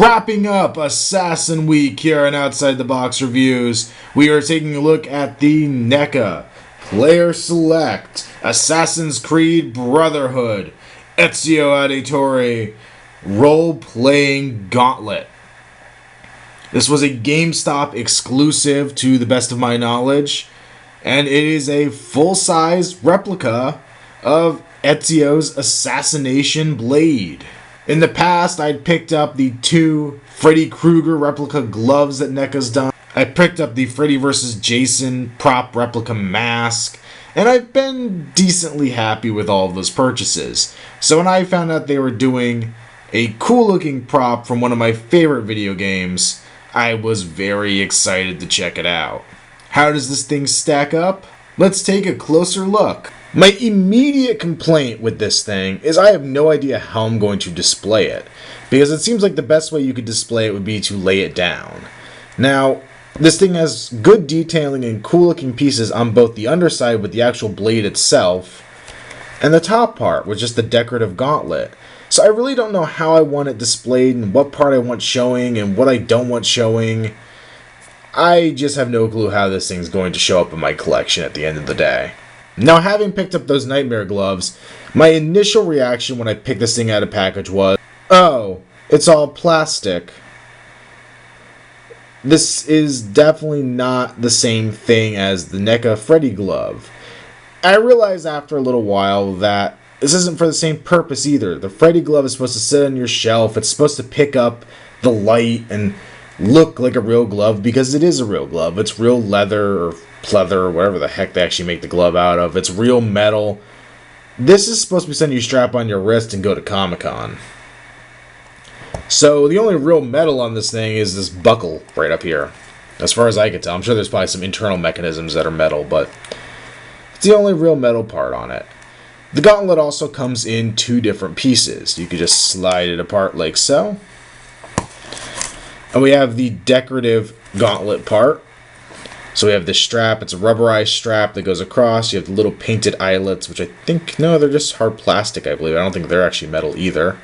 Wrapping up Assassin Week here on Outside the Box Reviews, we are taking a look at the NECA Player Select Assassin's Creed Brotherhood Ezio Auditore Role-Playing Gauntlet. This was a GameStop exclusive to the best of my knowledge, and it is a full-size replica of Ezio's assassination blade. In the past, I'd picked up the two Freddy Krueger replica gloves that NECA's done. I picked up the Freddy vs. Jason prop replica mask, and I've been decently happy with all of those purchases. So when I found out they were doing a cool-looking prop from one of my favorite video games, I was very excited to check it out. How does this thing stack up? Let's take a closer look. My immediate complaint with this thing is I have no idea how I'm going to display it, because it seems like the best way you could display it would be to lay it down. Now, this thing has good detailing and cool looking pieces on both the underside with the actual blade itself, and the top part with just the decorative gauntlet. So I really don't know how I want it displayed and what part I want showing and what I don't want showing. I just have no clue how this thing's going to show up in my collection at the end of the day. Now, having picked up those Nightmare gloves, my initial reaction when I picked this thing out of package was, oh, it's all plastic. This is definitely not the same thing as the NECA Freddy glove. I realized after a little while that this isn't for the same purpose either. The Freddy glove is supposed to sit on your shelf. It's supposed to pick up the light and look like a real glove because it is a real glove. It's real leather or pleather or whatever the heck they actually make the glove out of. It's real metal. This is supposed to be something you strap on your wrist and go to Comic-Con. So the only real metal on this thing is this buckle right up here. As far as I can tell. I'm sure there's probably some internal mechanisms that are metal, but it's the only real metal part on it. The gauntlet also comes in two different pieces. You could just slide it apart like so. And we have the decorative gauntlet part. So we have this strap. It's a rubberized strap that goes across. You have the little painted eyelets, which I think, no, they're just hard plastic, I believe. I don't think they're actually metal either.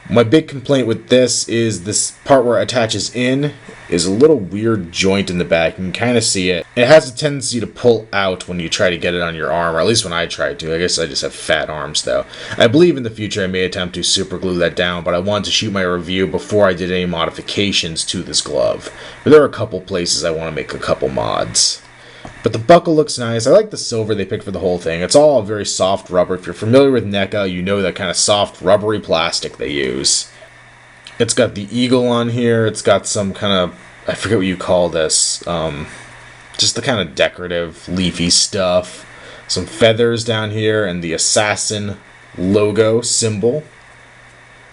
My big complaint with this is this part where it attaches in is a little weird joint in the back. You can kind of see it. It has a tendency to pull out when you try to get it on your arm, or at least when I tried to. I guess I just have fat arms, though. I believe in the future I may attempt to super glue that down, but I wanted to shoot my review before I did any modifications to this glove. But there are a couple places I want to make a couple mods. But the buckle looks nice. I like the silver they picked for the whole thing. It's all very soft rubber. If you're familiar with NECA, you know that kind of soft rubbery plastic they use. It's got the eagle on here. It's got some kind of, I forget what you call this, just the kind of decorative leafy stuff. Some feathers down here and the assassin logo symbol.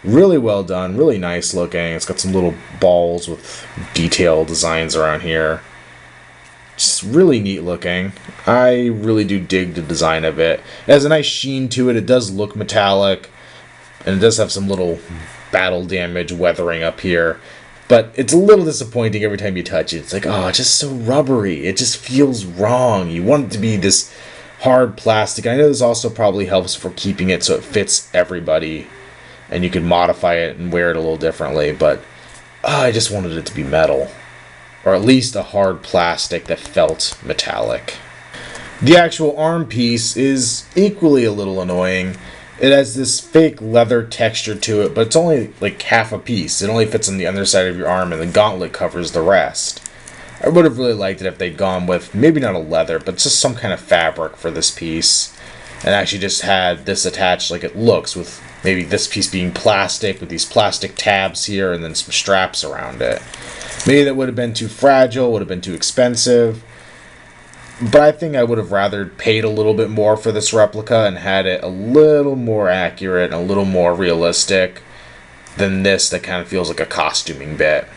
Really well done, really nice looking. It's got some little balls with detailed designs around here. Just really neat looking. I really do dig the design of it. It has a nice sheen to it. It does look metallic. And it does have some little battle damage weathering up here. But it's a little disappointing every time you touch it. It's like, oh, it's just so rubbery. It just feels wrong. You want it to be this hard plastic. I know this also probably helps for keeping it so it fits everybody. And you can modify it and wear it a little differently. But I just wanted it to be metal. Or at least a hard plastic that felt metallic. The actual arm piece is equally a little annoying. It has this fake leather texture to it, but it's only like half a piece. It only fits on the underside of your arm, and the gauntlet covers the rest. I would have really liked it if they'd gone with, maybe not a leather, but just some kind of fabric for this piece. And actually just had this attached like it looks, with maybe this piece being plastic, with these plastic tabs here, and then some straps around it. Maybe that would have been too fragile, would have been too expensive. But I think I would have rather paid a little bit more for this replica and had it a little more accurate and a little more realistic than this that kind of feels like a costuming bit.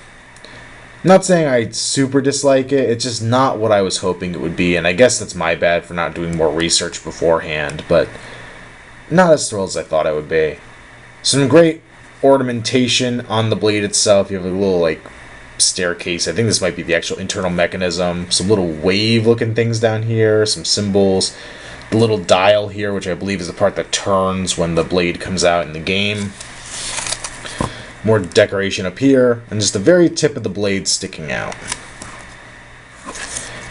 I'm not saying I super dislike it, it's just not what I was hoping it would be, and I guess that's my bad for not doing more research beforehand, but not as thrilled as I thought I would be. Some great ornamentation on the blade itself. You have a little, like, staircase. I think this might be the actual internal mechanism. Some little wave looking things down here, some symbols, the little dial here, which I believe is the part that turns when the blade comes out in the game. more decoration up here, and just the very tip of the blade sticking out.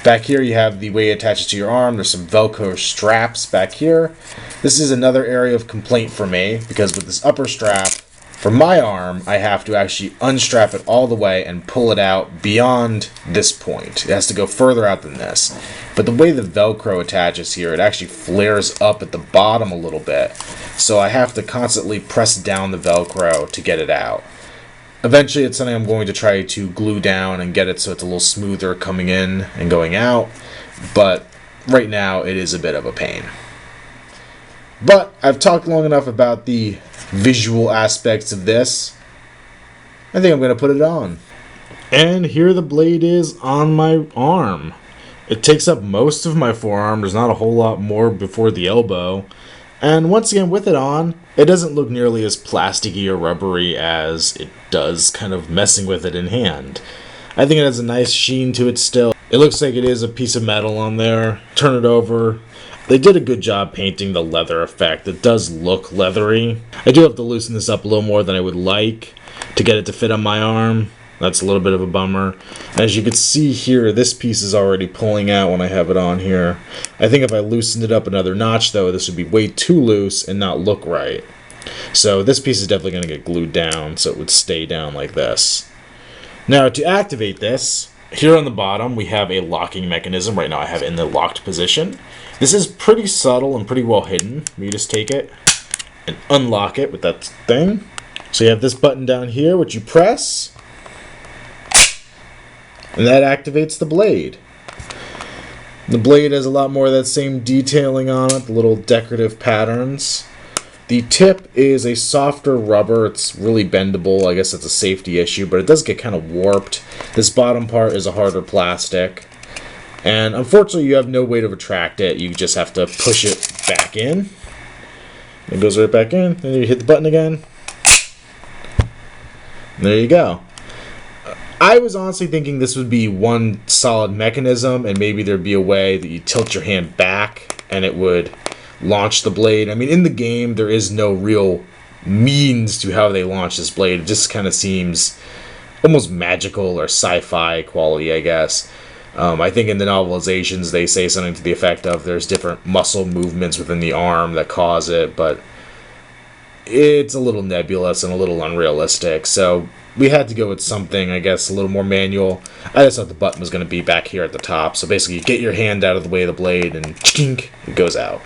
Back here you have the way it attaches to your arm. There's some Velcro straps back here. This is another area of complaint for me, because with this upper strap, for my arm, I have to actually unstrap it all the way and pull it out beyond this point. It has to go further out than this. But the way the Velcro attaches here, it actually flares up at the bottom a little bit. So I have to constantly press down the Velcro to get it out. Eventually it's something I'm going to try to glue down and get it so it's a little smoother coming in and going out. But right now it is a bit of a pain. But I've talked long enough about the visual aspects of this. I think I'm going to put it on. And here the blade is on my arm. It takes up most of my forearm. There's not a whole lot more before the elbow. And once again, with it on, it doesn't look nearly as plasticky or rubbery as it does kind of messing with it in hand. I think it has a nice sheen to it still. It looks like it is a piece of metal on there. Turn it over. They did a good job painting the leather effect. It does look leathery. I do have to loosen this up a little more than I would like to get it to fit on my arm. That's a little bit of a bummer. As you can see here, this piece is already pulling out when I have it on here. I think if I loosened it up another notch, though, this would be way too loose and not look right. So this piece is definitely going to get glued down so it would stay down like this. Now, to activate this, here on the bottom, we have a locking mechanism. Right now I have it in the locked position. This is pretty subtle and pretty well hidden. You just take it and unlock it with that thing. So you have this button down here, which you press. And that activates the blade. The blade has a lot more of that same detailing on it, the little decorative patterns. The tip is a softer rubber. It's really bendable. I guess that's a safety issue, but it does get kind of warped. This bottom part is a harder plastic. And unfortunately, you have no way to retract it. You just have to push it back in. It goes right back in. Then you hit the button again. And there you go. I was honestly thinking this would be one solid mechanism, and maybe there'd be a way that you tilt your hand back and it would launch the blade. I mean, in the game, there is no real means to how they launch this blade. It just kind of seems almost magical or sci-fi quality, I guess. I think in the novelizations, they say something to the effect of there's different muscle movements within the arm that cause it, but it's a little nebulous and a little unrealistic, so we had to go with something, I guess, a little more manual. I just thought the button was going to be back here at the top. So basically, you get your hand out of the way of the blade and it goes out.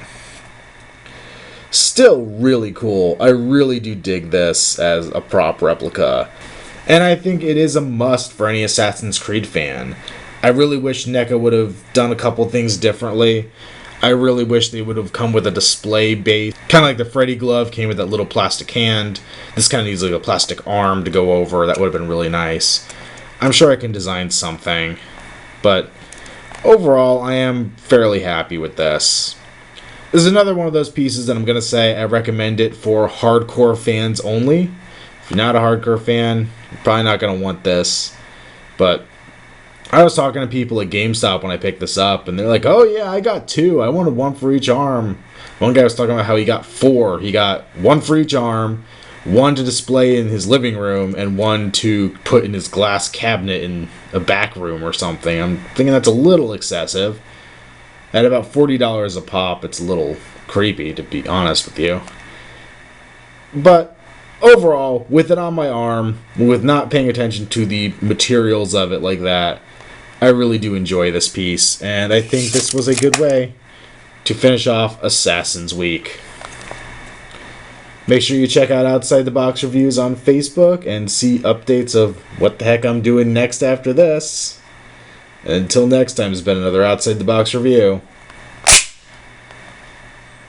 Still really cool. I really do dig this as a prop replica. And I think it is a must for any Assassin's Creed fan. I really wish NECA would have done a couple things differently. I really wish they would have come with a display base. Kind of like the Freddy glove came with that little plastic hand. This kind of needs like a plastic arm to go over. That would have been really nice. I'm sure I can design something. But overall, I am fairly happy with this. This is another one of those pieces that I'm going to say I recommend it for hardcore fans only. If you're not a hardcore fan, you're probably not going to want this. But I was talking to people at GameStop when I picked this up, and they're like, oh yeah, I got two. I wanted one for each arm. One guy was talking about how he got four. He got one for each arm, one to display in his living room, and one to put in his glass cabinet in a back room or something. I'm thinking that's a little excessive. At about $40 a pop, it's a little creepy, to be honest with you. But overall, with it on my arm, with not paying attention to the materials of it like that, I really do enjoy this piece, and I think this was a good way to finish off Assassin's Week. Make sure you check out Outside the Box reviews on Facebook and see updates of what the heck I'm doing next after this. And until next time, it's been another Outside the Box review.